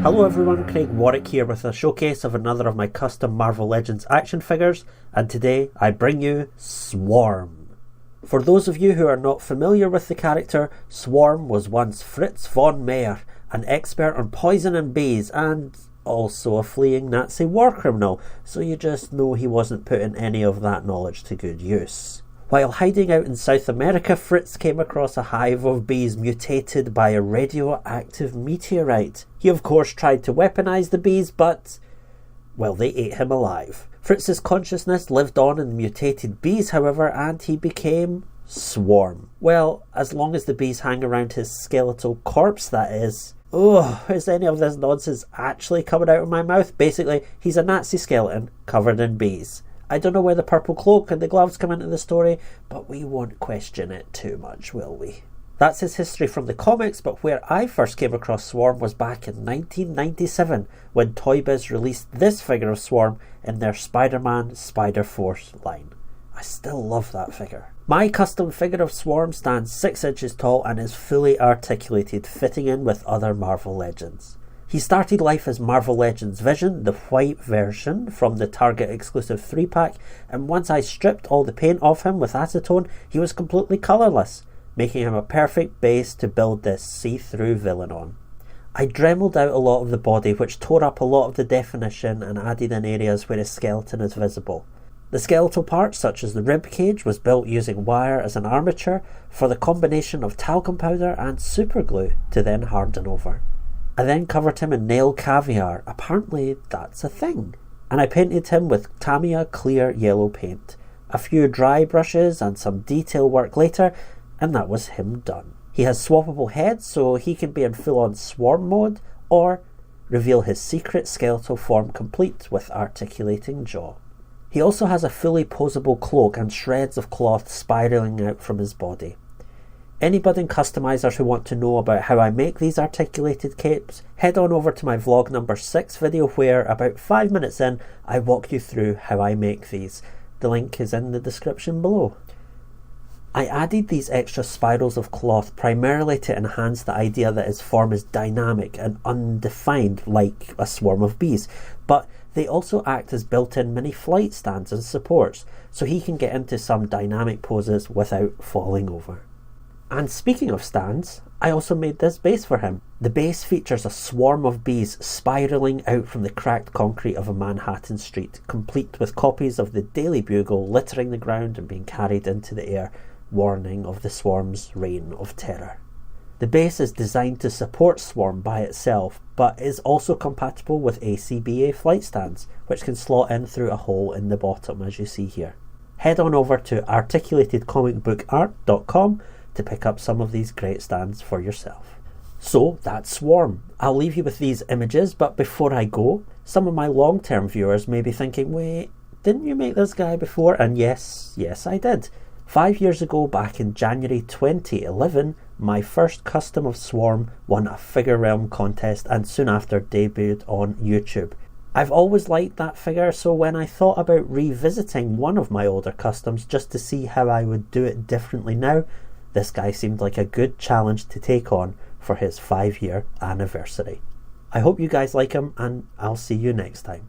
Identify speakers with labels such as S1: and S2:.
S1: Hello everyone, Craig Warrack here with a showcase of another of my custom Marvel Legends action figures, and today I bring you Swarm. For those of you who are not familiar with the character, Swarm was once Fritz von Meyer, an expert on poison and bees and also a fleeing Nazi war criminal, so you just know he wasn't putting any of that knowledge to good use. While hiding out in South America, Fritz came across a hive of bees mutated by a radioactive meteorite. He of course tried to weaponize the bees, but, well, they ate him alive. Fritz's consciousness lived on in the mutated bees, however, and he became Swarm. Well, as long as the bees hang around his skeletal corpse, that is. Oh, is any of this nonsense actually coming out of my mouth? Basically, he's a Nazi skeleton covered in bees. I don't know where the purple cloak and the gloves come into the story, but we won't question it too much, will we? That's his history from the comics, but where I first came across Swarm was back in 1997, when Toy Biz released this figure of Swarm in their Spider-Man Spider-Force line. I still love that figure. My custom figure of Swarm stands 6 inches tall and is fully articulated, fitting in with other Marvel Legends. He started life as Marvel Legends Vision, the white version from the Target exclusive 3-pack, and once I stripped all the paint off him with acetone, he was completely colourless, making him a perfect base to build this see-through villain on. I dremeled out a lot of the body, which tore up a lot of the definition and added in areas where his skeleton is visible. The skeletal parts, such as the rib cage, was built using wire as an armature for the combination of talcum powder and superglue to then harden over. I then covered him in nail caviar, apparently that's a thing, and I painted him with Tamiya clear yellow paint. A few dry brushes and some detail work later, and that was him done. He has swappable heads, so he can be in full-on Swarm mode, or reveal his secret skeletal form complete with articulating jaw. He also has a fully posable cloak and shreds of cloth spiralling out from his body. Any budding customizers who want to know about how I make these articulated capes, head on over to my vlog number 6 video where, about 5 minutes in, I walk you through how I make these. The link is in the description below. I added these extra spirals of cloth primarily to enhance the idea that his form is dynamic and undefined like a swarm of bees, but they also act as built-in mini flight stands and supports, so he can get into some dynamic poses without falling over. And speaking of stands, I also made this base for him. The base features a swarm of bees spiralling out from the cracked concrete of a Manhattan street, complete with copies of the Daily Bugle littering the ground and being carried into the air, warning of the swarm's reign of terror. The base is designed to support Swarm by itself, but is also compatible with ACBA flight stands, which can slot in through a hole in the bottom as you see here. Head on over to articulatedcomicbookart.com to pick up some of these great stands for yourself. So that's Swarm. I'll leave you with these images, but before I go, some of my long-term viewers may be thinking, wait, didn't you make this guy before? And yes, I did. 5 years ago, back in January 2011, my first custom of Swarm won a Figure Realm contest and soon after debuted on YouTube. I've always liked that figure, so when I thought about revisiting one of my older customs just to see how I would do it differently now, this guy seemed like a good challenge to take on for his 5-year anniversary. I hope you guys like him, and I'll see you next time.